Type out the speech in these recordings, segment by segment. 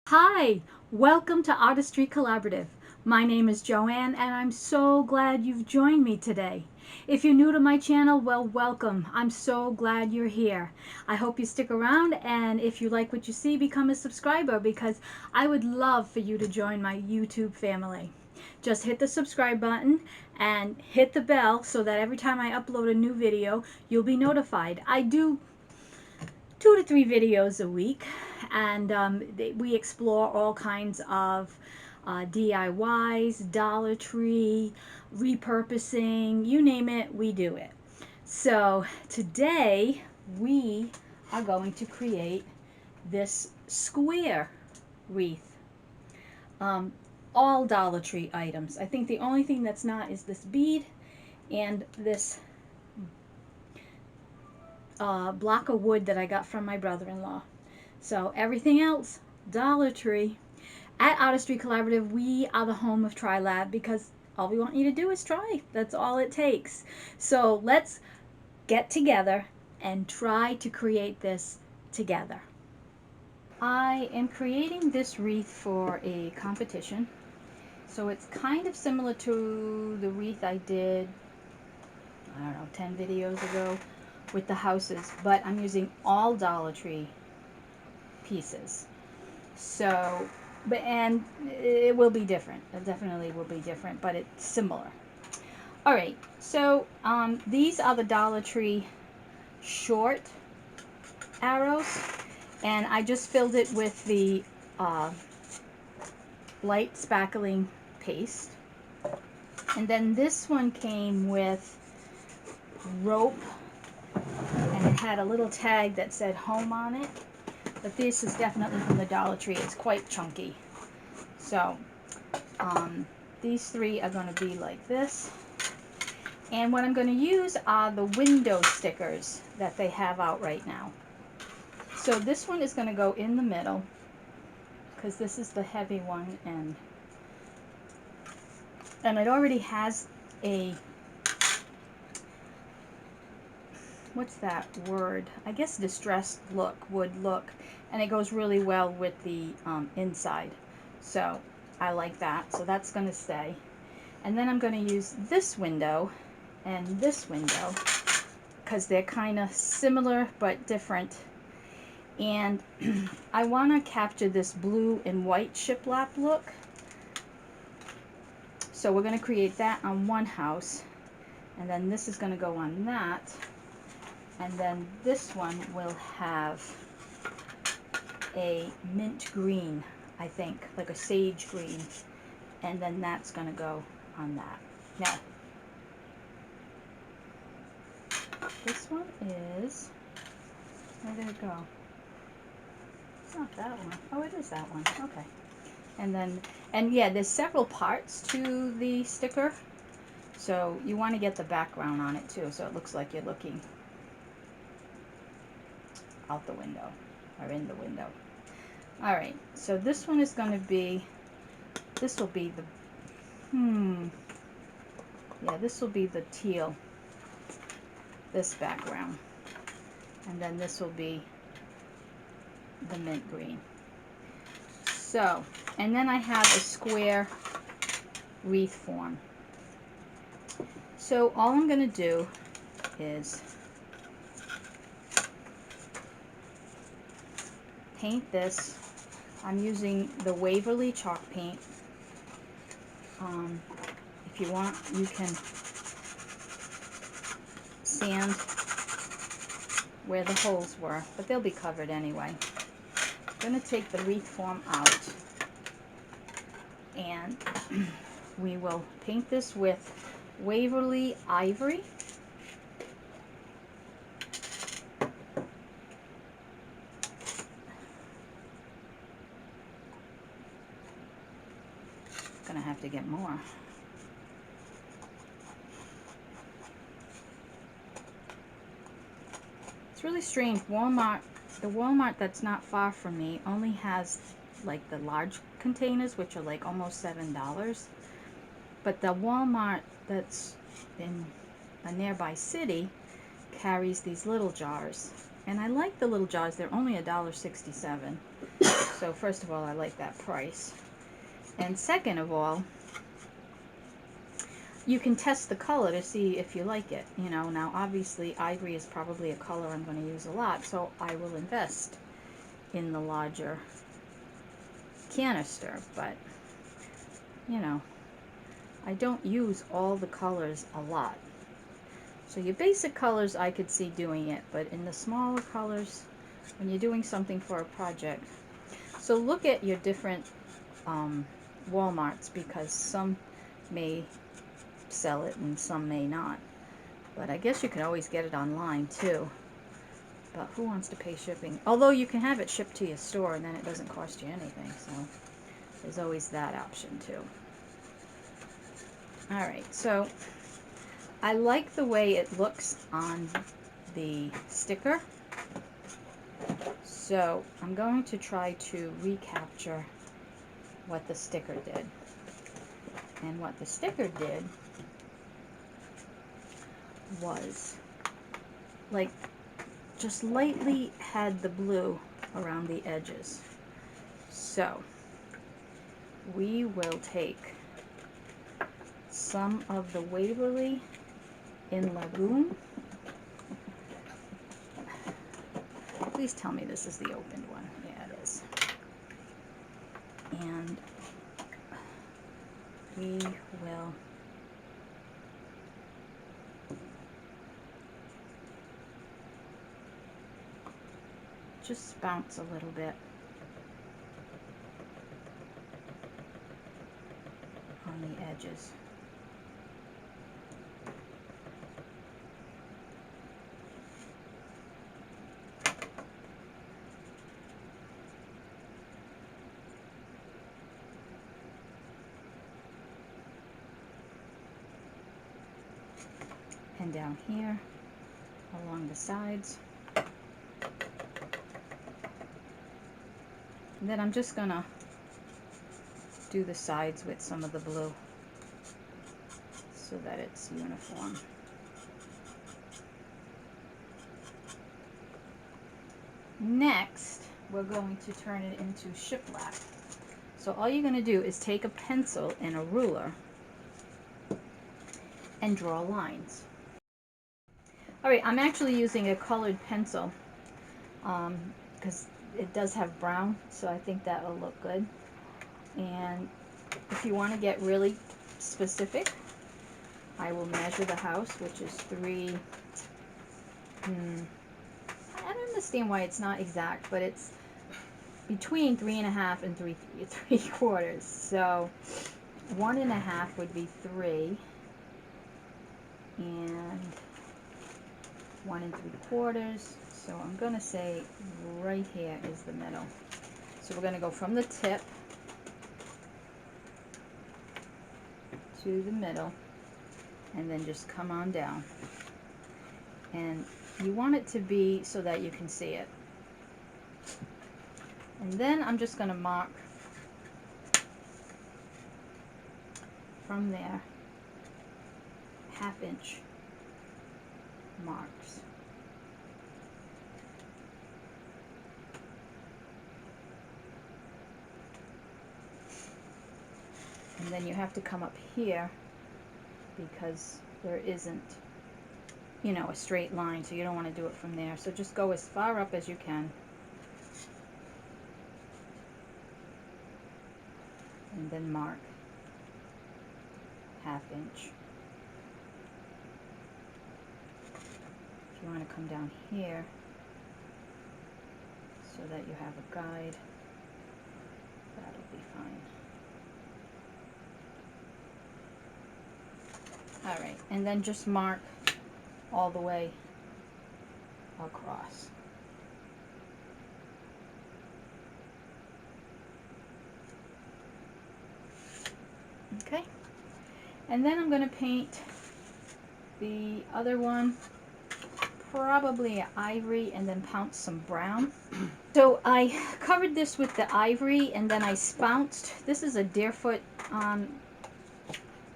Hi, welcome to Artistry Collaborative. My name is JoAnn and I'm so glad you've joined me today. If you're new to my channel, well, welcome. I'm so glad you're here. I hope you stick around, and if you like what you see, become a subscriber because I would love for you to join my YouTube family. Just hit the subscribe button and hit the bell so that every time I upload a new video, you'll be notified. I do 2 to 3 videos a week, and we explore all kinds of DIYs, Dollar Tree, repurposing, you name it, we do it. So today we are going to create this square wreath. Um, all Dollar Tree items. I think the only thing that's not is this bead and this block of wood that I got from my brother-in-law. So everything else, Dollar Tree. At Artistry Collaborative, we are the home of Try Lab because all we want you to do is try. That's all it takes. So let's get together and try to create this together. I am creating this wreath for a competition. So it's kind of similar to the wreath I did, I don't know, 10 videos ago with the houses, but I'm using all Dollar Tree pieces. So, and it will be different. It definitely will be different, but it's similar. All right, so these are the Dollar Tree short arrows, and I just filled it with the light spackling paste. And then this one came with rope, and it had a little tag that said home on it. But this is definitely from the Dollar Tree. It's quite chunky. So these three are going to be like this. And what I'm going to use are the window stickers that they have out right now. So this one is going to go in the middle because this is the heavy one, and it already has a, what's that word? I guess distressed look, wood look, and it goes really well with the inside. So I like that. So that's going to stay. And then I'm going to use this window and this window because they're kind of similar but different. And I want to capture this blue and white shiplap look. So we're going to create that on one house, and then this is going to go on that, and then this one will have a mint green, I think, like a sage green, and then that's going to go on that. Now, this one is, where did it go? It's not that one. Oh, it is that one. Okay. And then, and yeah, there's several parts to the sticker, so you want to get the background on it too, so it looks like you're looking out the window, or in the window. All right, so this one is going to be, this will be the, yeah, this will be the teal, this background, and then this will be the mint green. So, and then I have a square wreath form. So all I'm going to do is paint this. I'm using the Waverly chalk paint. If you want, you can sand where the holes were, but they'll be covered anyway. I'm going to take the wreath form out, and we will paint this with Waverly Ivory. Gonna have to get more. It's really strange. Walmart, the Walmart that's not far from me only has like the large containers, which are like almost $7. But the Walmart that's in a nearby city carries these little jars. And I like the little jars. They're only $1.67. So first of all, I like that price. And second of all, you can test the color to see if you like it. You know, now obviously ivory is probably a color I'm going to use a lot, so I will invest in the larger canister. But, you know, I don't use all the colors a lot. So your basic colors, I could see doing it, but in the smaller colors, when you're doing something for a project. So look at your different Walmarts, because some may sell it and some may not. But I guess you can always get it online too. But who wants to pay shipping? Although you can have it shipped to your store and then it doesn't cost you anything. So there's always that option too. Alright, so I like the way it looks on the sticker. So I'm going to try to recapture what the sticker did. And what the sticker did was, like, just lightly had the blue around the edges. So we will take some of the Waverly in Lagoon. Please tell me this is the opened one. Yeah, it is. And we will just bounce a little bit on the edges. And down here along the sides. And then I'm just gonna do the sides with some of the blue so that it's uniform. Next, we're going to turn it into shiplap. So all you're going to do is take a pencil and a ruler and draw lines. Alright, I'm actually using a colored pencil because it does have brown, so I think that will look good. And if you want to get really specific, I will measure the house, which is I don't understand why it's not exact, but it's between 3.5 and 3/4. So 1.5 would be 3, and 1 3/4. So I'm gonna say right here is the middle. So we're gonna go from the tip to the middle, and then just come on down. And you want it to be so that you can see it. And then I'm just going to mark from there 1/2 inch marks. And then you have to come up here because there isn't, you know, a straight line, so you don't want to do it from there. So just go as far up as you can. And then mark 1/2 inch. If you want to come down here so that you have a guide, that'll be fine. Alright, and then just mark all the way across. Okay, and then I'm going to paint the other one, probably ivory, and then pounce some brown. So I covered this with the ivory and then I spounced. This is a Deerfoot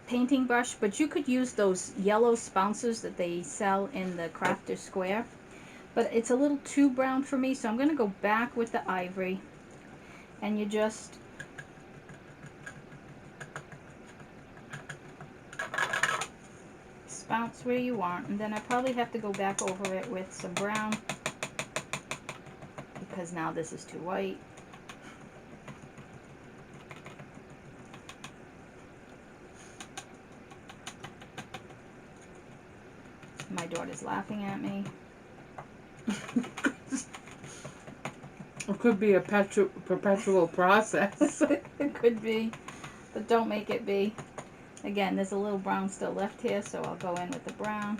painting brush, but you could use those yellow spouncers that they sell in the Crafter Square. but it's a little too brown for me, so I'm going to go back with the ivory, and you just bounce where you want, and then I probably have to go back over it with some brown because now this is too white. My daughter's laughing at me. It could be a perpetual process. It could be, but don't make it be. Again, there's a little brown still left here, so I'll go in with the brown.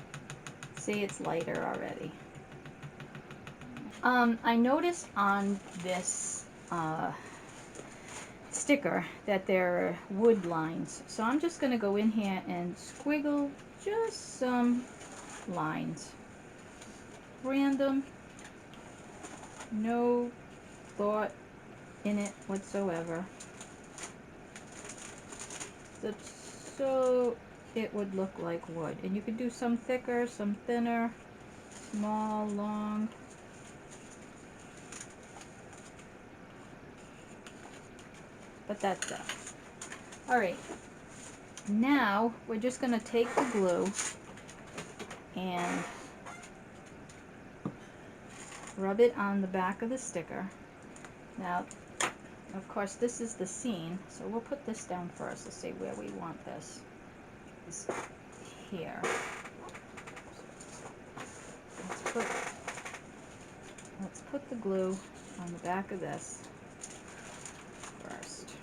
See, it's lighter already. I noticed on this sticker that there are wood lines, so I'm just going to go in here and squiggle just some lines. Random, no thought in it whatsoever. So it would look like wood. And you could do some thicker, some thinner, small, long. But that's it. Alright, now we're just going to take the glue and rub it on the back of the sticker. Now, of course, this is the scene, so we'll put this down first to see where we want this. It's here. Let's put the glue on the back of this first.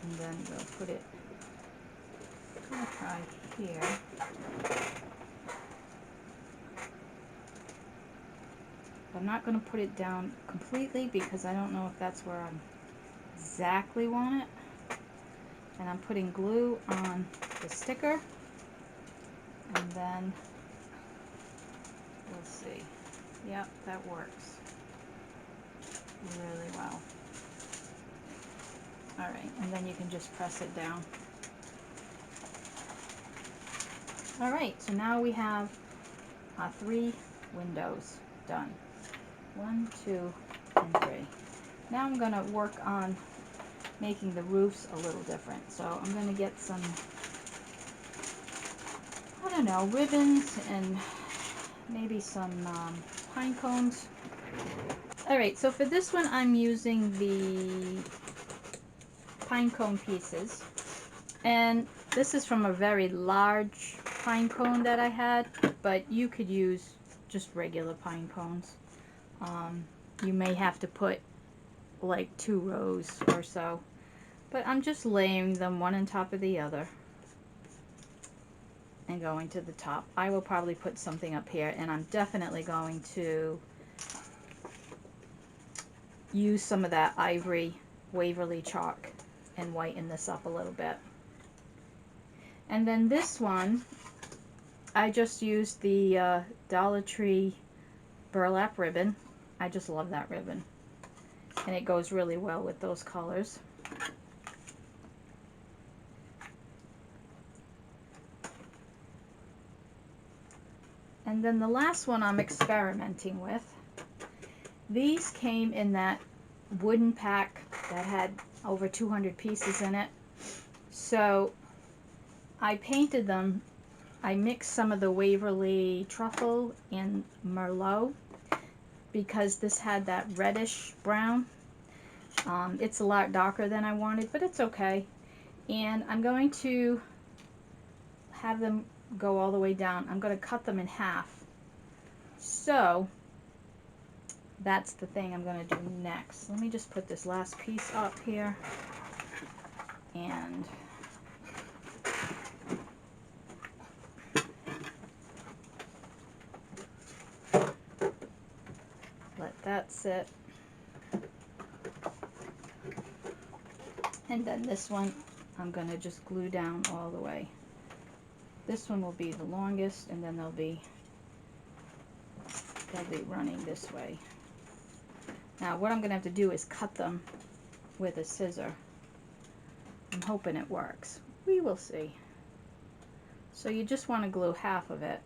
And then we'll put it, I'm going to try here. I'm not going to put it down completely because I don't know if that's where I exactly want it. And I'm putting glue on the sticker, and then we'll see. Yep, that works really well. Alright, and then you can just press it down. Alright, so now we have 3 windows done. 1, 2, and 3. Now I'm going to work on making the roofs a little different. So I'm going to get some, I don't know, ribbons and maybe some pine cones. Alright, so for this one I'm using the pine cone pieces. And this is from a very large pine cone that I had, but you could use just regular pine cones. You may have to put like 2 rows or so, but I'm just laying them one on top of the other and going to the top. I will probably put something up here, and I'm definitely going to use some of that ivory Waverly chalk and whiten this up a little bit. And then this one, I just used the Dollar Tree burlap ribbon. I just love that ribbon, and it goes really well with those colors. And then the last one I'm experimenting with. These came in that wooden pack that had over 200 pieces in it. So I painted them. I mixed some of the Waverly Truffle and Merlot because this had that reddish brown. It's a lot darker than I wanted, but it's okay. And I'm going to have them go all the way down. I'm going to cut them in half. So that's the thing I'm going to do next. Let me just put this last piece up here and let that sit. And then this one I'm going to just glue down all the way. This one will be the longest, and then they'll be running this way. Now what I'm going to have to do is cut them with a scissor. I'm hoping it works. We will see. So you just want to glue half of it.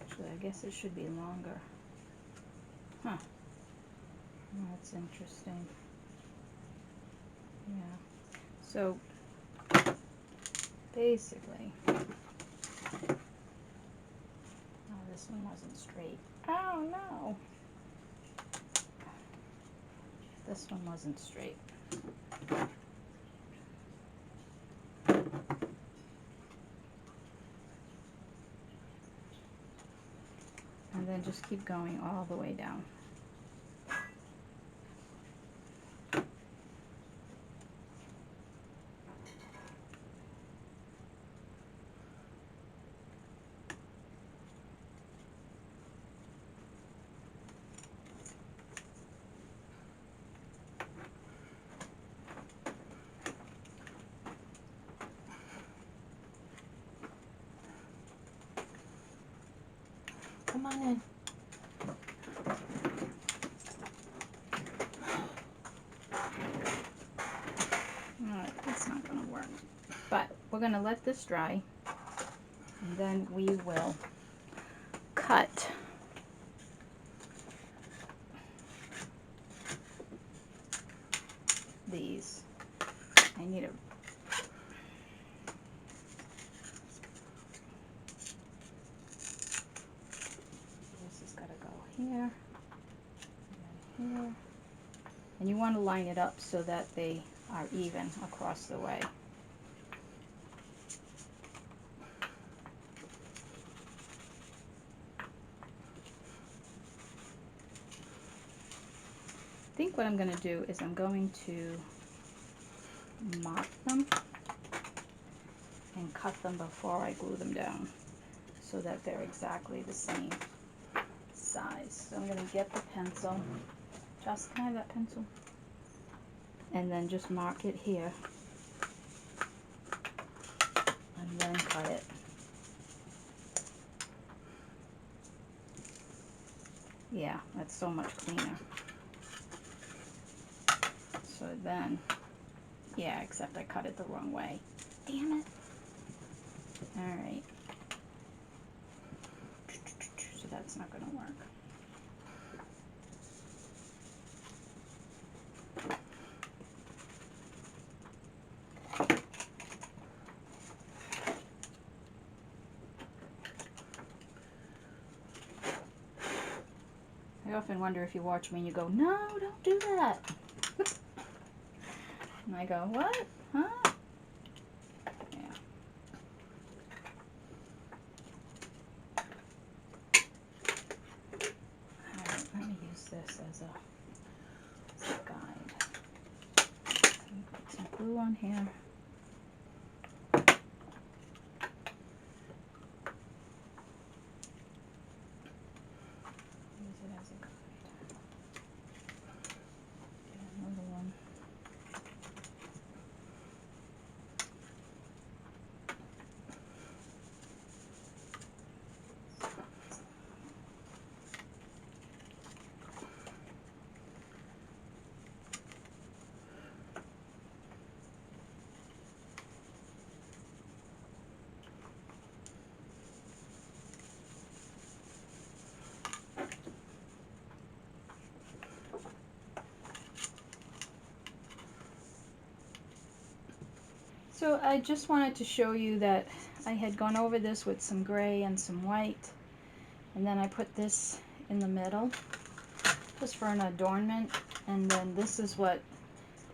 Actually, I guess it should be longer. Huh. Oh, that's interesting. Yeah. So basically, oh, this one wasn't straight. Oh no. This one wasn't straight. And then just keep going all the way down. Come on in. Alright, that's not going to work. But we're going to let this dry, and then we will cut these. I need a here, and here, and you want to line it up so that they are even across the way. I think what I'm going to do is I'm going to mark them and cut them before I glue them down so that they're exactly the same size. So I'm going to get the pencil. Just, can I have that pencil? And then just mark it here. And then cut it. Yeah, that's so much cleaner. So then, yeah, except I cut it the wrong way. Damn it. Alright. So that's not going to work. I often wonder if you watch me and you go, no, don't do that. And I go, what? Huh? Yeah. Alright, let me use this as a guide. Put some glue on here. So I just wanted to show you that I had gone over this with some gray and some white, and then I put this in the middle just for an adornment, and then this is what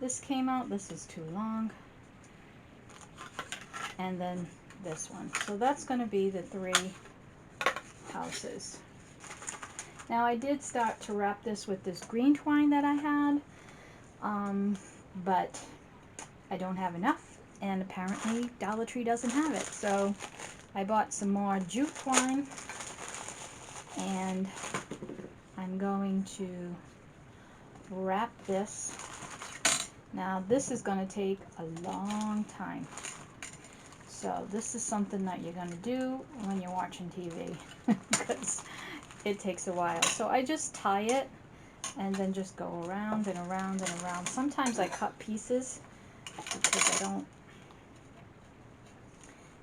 this came out. This is too long, and then this one. So that's going to be the 3 houses. Now I did start to wrap this with this green twine that I had, but I don't have enough. And apparently Dollar Tree doesn't have it, so I bought some more jute twine, and I'm going to wrap this. Now this is going to take a long time. So this is something that you're going to do when you're watching TV because it takes a while. So I just tie it and then just go around and around and around. Sometimes I cut pieces because I don't.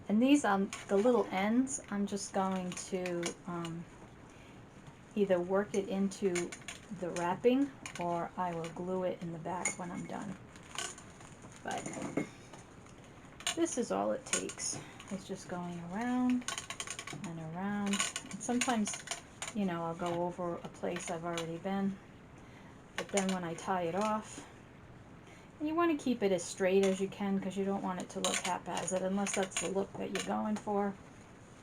And these the little ends, I'm just going to either work it into the wrapping or I will glue it in the back when I'm done. But this is all it takes. It's just going around and around. And sometimes, you know, I'll go over a place I've already been. But then when I tie it off, and you want to keep it as straight as you can because you don't want it to look haphazard. Unless that's the look that you're going for,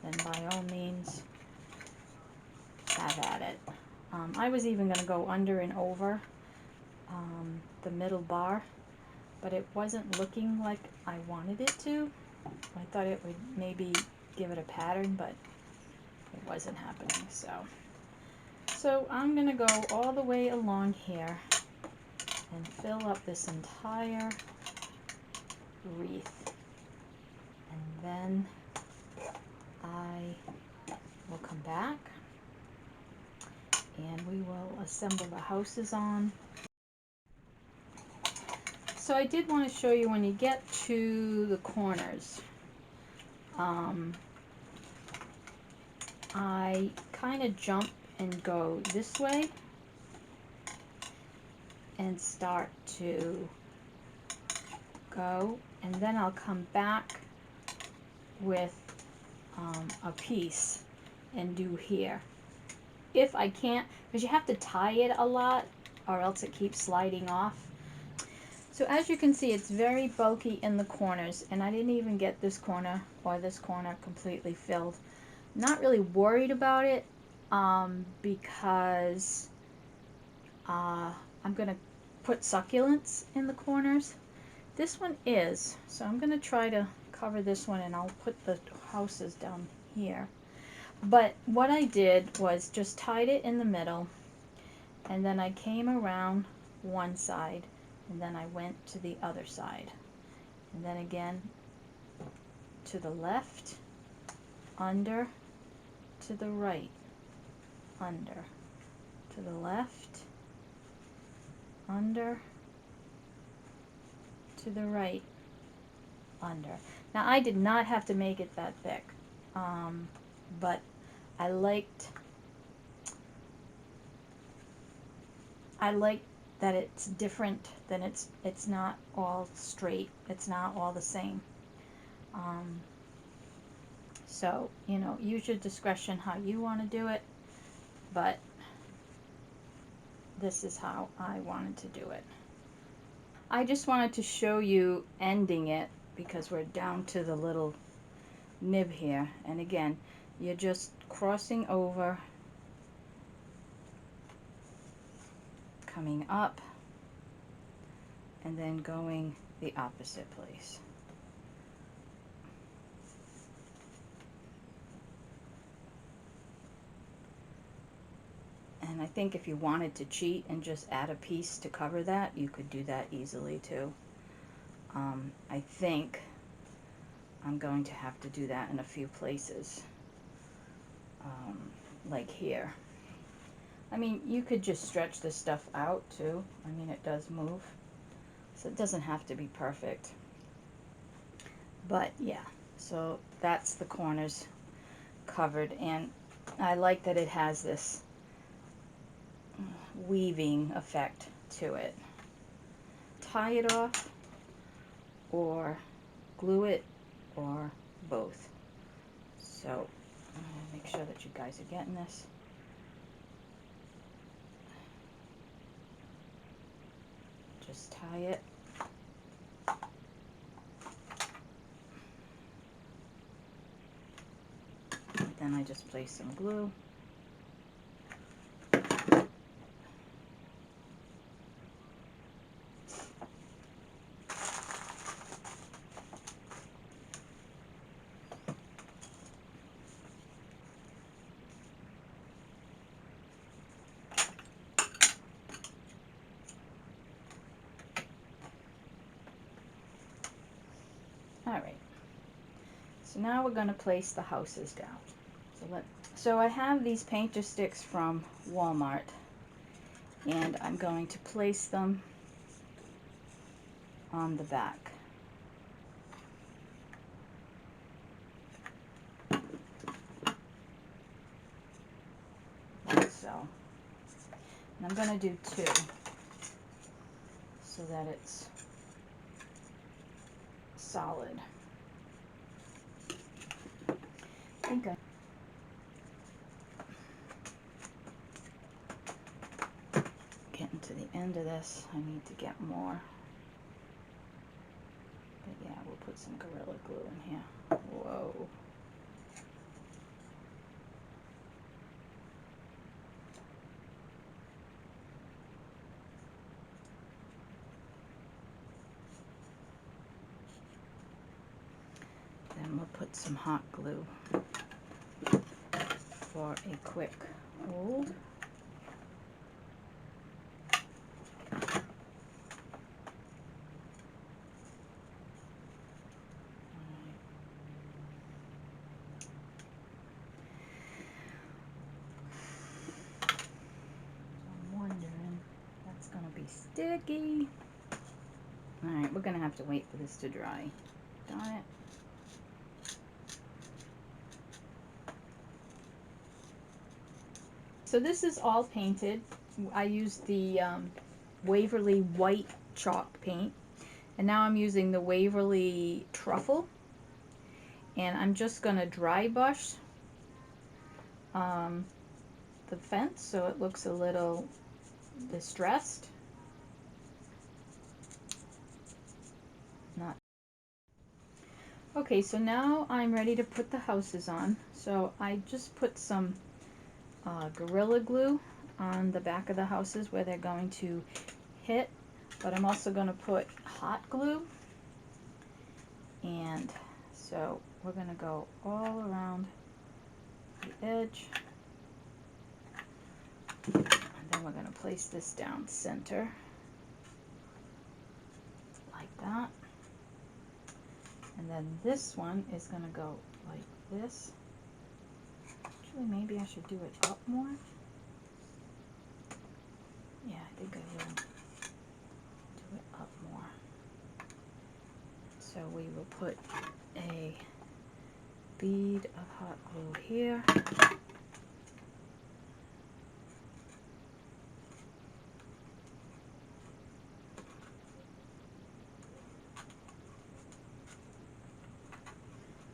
then by all means, have at it. I was even going to go under and over the middle bar, but it wasn't looking like I wanted it to. I thought it would maybe give it a pattern, but it wasn't happening. So I'm going to go all the way along here and fill up this entire wreath. And then I will come back and we will assemble the houses on. So I did want to show you when you get to the corners, I kind of jump and go this way and start to go, and then I'll come back with a piece and do here. If I can't, because you have to tie it a lot or else it keeps sliding off. So as you can see, it's very bulky in the corners, and I didn't even get this corner or this corner completely filled. Not really worried about it because I'm going to put succulents in the corners. This one is, so I'm going to try to cover this one and I'll put the houses down here. But what I did was just tied it in the middle, and then I came around one side, and then I went to the other side, and then again to the left, under, to the right, under, to the left, under, to the right, under. Now I did not have to make it that thick, but I liked that it's different, than it's not all straight, it's not all the same. So, you know, use your discretion how you want to do it, but this is how I wanted to do it. I just wanted to show you ending it because we're down to the little nib here, and again, you're just crossing over, coming up, and then going the opposite place. And I think if you wanted to cheat and just add a piece to cover that, you could do that easily too. I think I'm going to have to do that in a few places, like here. I mean, you could just stretch this stuff out too. I mean, it does move, so it doesn't have to be perfect. But yeah, so that's the corners covered, and I like that it has this weaving effect to it. Tie it off or glue it or both. So I'm going to make sure that you guys are getting this. Just tie it. Then I just place some glue. Alright, so now we're going to place the houses down. So I have these painter sticks from Walmart, and I'm going to place them on the back. Like so. And I'm going to do 2 so that it's solid. I think getting to the end of this, I need to get more. But yeah, we'll put some Gorilla Glue in here. Whoa. Then we'll put some hot glue for a quick hold. Sticky. Alright, we're going to have to wait for this to dry. Darn it. So this is all painted. I used the Waverly white chalk paint. And now I'm using the Waverly truffle. And I'm just going to dry brush the fence so it looks a little distressed. Okay, so now I'm ready to put the houses on. So I just put some Gorilla Glue on the back of the houses where they're going to hit, but I'm also going to put hot glue. And so we're going to go all around the edge. And then we're going to place this down center like that. And then this one is going to go like this. Actually, maybe I should do it up more. Yeah, I think I will do it up more. So we will put a bead of hot glue here.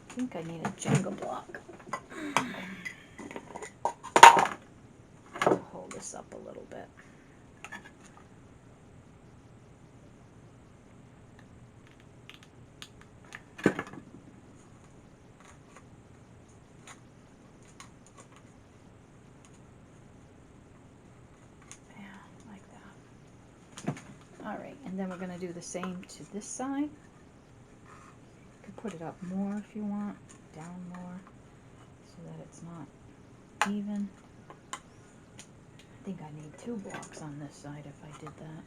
I think I need a Jenga block to hold this up a little bit. Yeah, like that. Alright, and then we're going to do the same to this side. Put it up more if you want, down more, so that it's not even. I think I need 2 blocks on this side if I did that.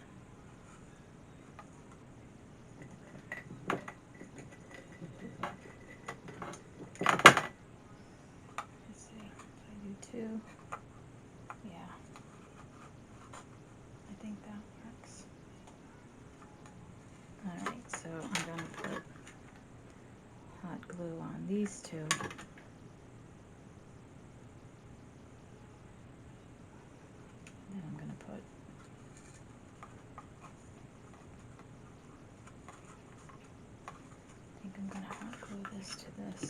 Let's see, if I do 2, yeah, I think that works. Alright, so I'm going to put hot glue on these 2. Then I'm going to put I think I'm going to hot glue this to this.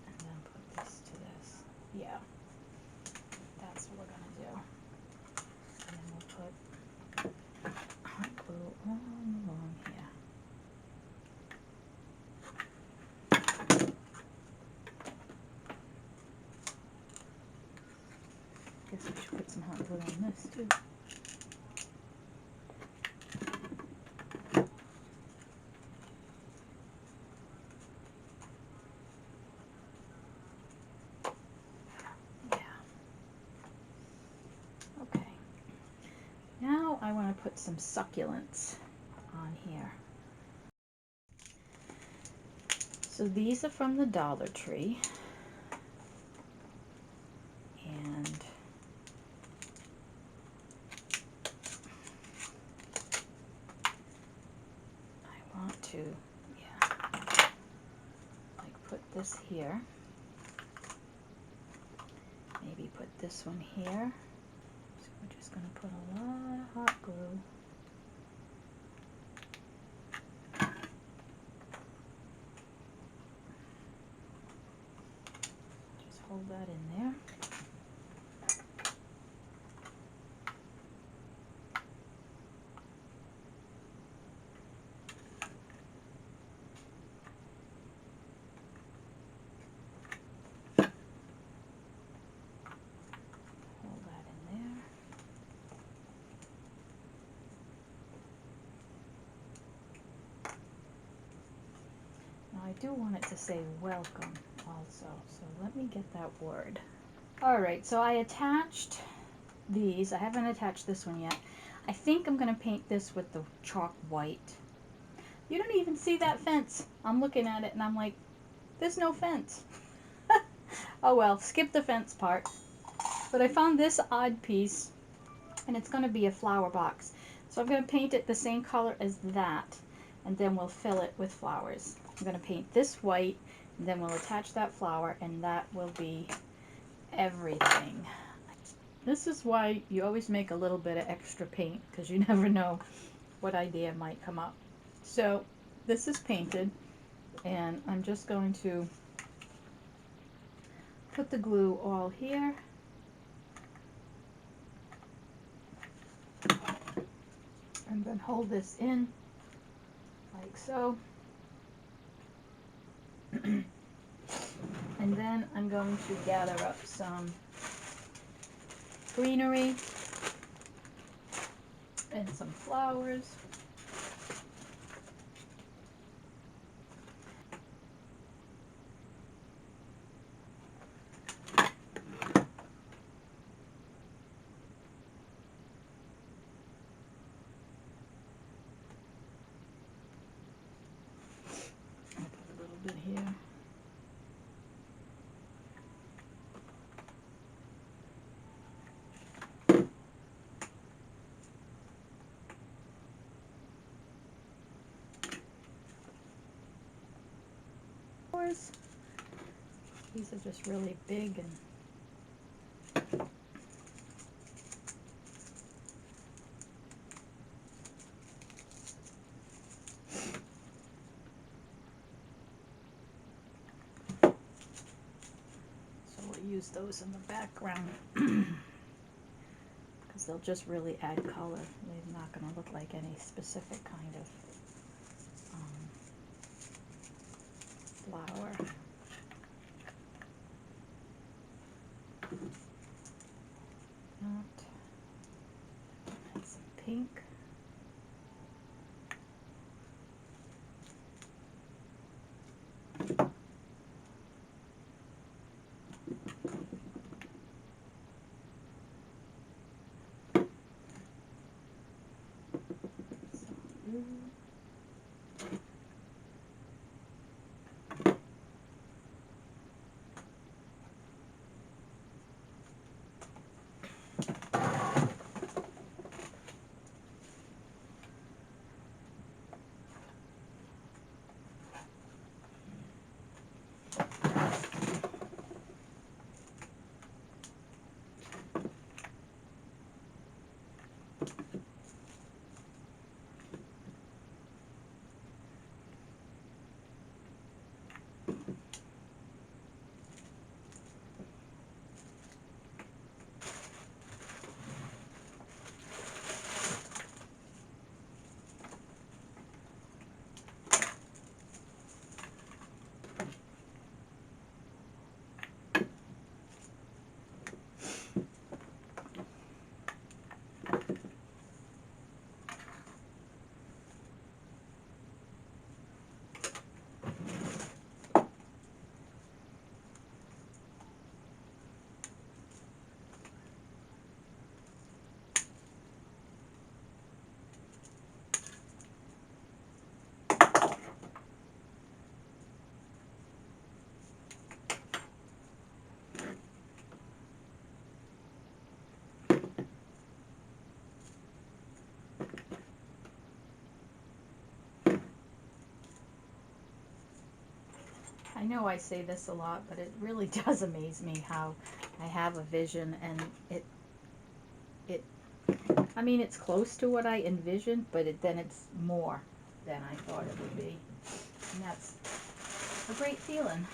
And then put this to this. Yeah, that's what we're going to do. And then we'll put hot glue all along here. Guess we should put some hot glue on this too. Yeah. put some succulents on here. So these are from the Dollar Tree, and I want to, like put this here, maybe put this one here. So we're just going to put a lot of hot glue. Just hold that in there. I do want it to say welcome also, so let me get that word. Alright, so I attached these. I haven't attached this one yet. I think I'm going to paint this with the chalk white. You don't even see that fence. I'm looking at it and I'm like, there's no fence. Oh well, skip the fence part. But I found this odd piece, and it's going to be a flower box. So I'm going to paint it the same color as that, and then we'll fill it with flowers. I'm going to paint this white, and then we'll attach that flower, and that will be everything. This is why you always make a little bit of extra paint, because you never know what idea might come up. So this is painted, and I'm just going to put the glue all here. And then hold this in like so. And then I'm going to gather up some greenery and some flowers. I'll put a little bit here. These are just really big and so we'll use those in the background because they'll just really add color. They're not going to look like any specific kind of flower. Add some pink. I know I say this a lot, but it really does amaze me how I have a vision and I mean, it's close to what I envisioned, but then it's more than I thought it would be. And that's a great feeling.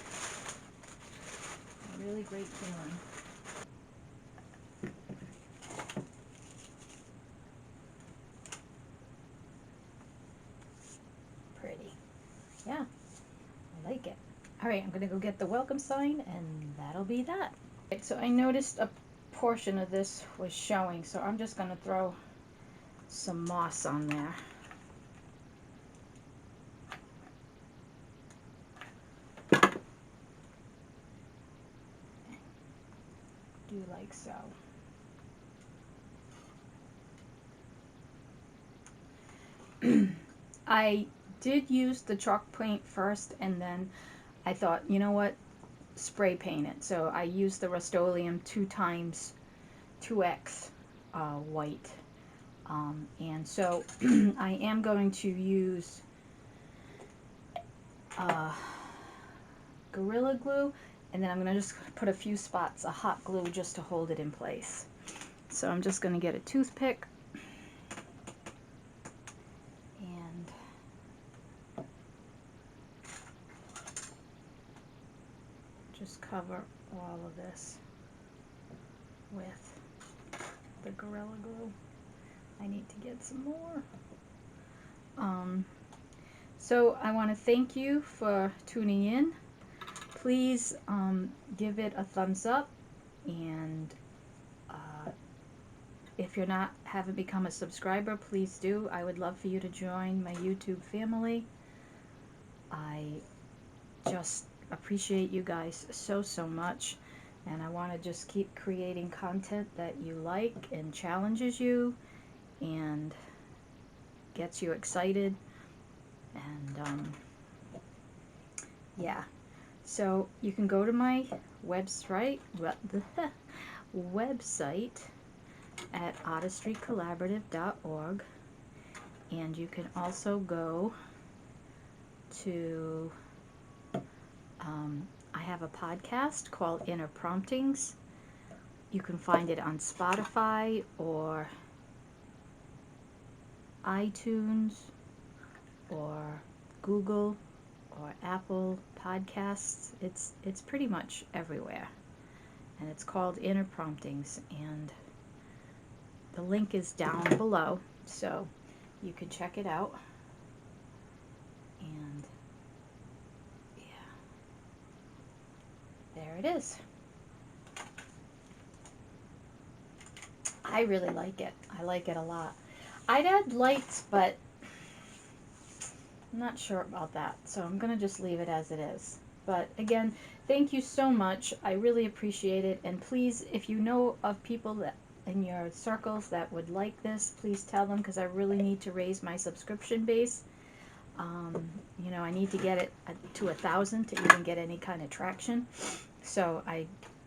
A really great feeling. Pretty. Yeah, I like it. All right, I'm going to go get the welcome sign, and that'll be that. Right, so I noticed a portion of this was showing, so I'm just going to throw some moss on there. Do like so. I did use the chalk paint first, and then I thought, you know what, spray paint it. So I used the Rust-Oleum 2x 2x white. And so I am going to use Gorilla Glue, and then I'm going to just put a few spots of hot glue just to hold it in place. So I'm just going to get a toothpick and just cover all of this with the Gorilla Glue. I need to get some more. So I want to thank you for tuning in. Please give it a thumbs up, and if you're not, haven't become a subscriber, please do. I would love for you to join my YouTube family. I just appreciate you guys so much, and I want to just keep creating content that you like and challenges you and gets you excited. And yeah, so you can go to my website at artistrycollaborative.org, and you can also go to I have a podcast called Inner Promptings. You can find it on Spotify or iTunes or Google or Apple Podcasts. It's pretty much everywhere, and it's called Inner Promptings, and the link is down below, so you can check it out. And yeah, there it is. I really like it. I like it a lot. I'd add lights, but I'm not sure about that, so I'm going to just leave it as it is. But again, thank you so much. I really appreciate it. And please, if you know of people that in your circles that would like this, please tell them, because I really need to raise my subscription base. You know, I need to get it to 1,000 to even get any kind of traction. So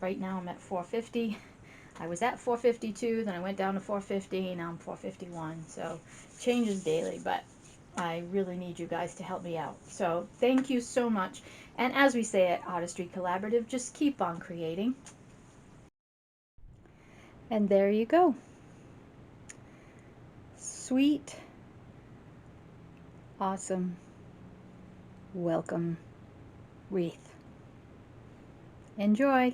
right now I'm at 450. I was at 452, then I went down to 450, now I'm 451. So changes daily, but I really need you guys to help me out. So thank you so much. And as we say at Artistry Collaborative, just keep on creating. And there you go. Sweet, awesome, welcome wreath. Enjoy.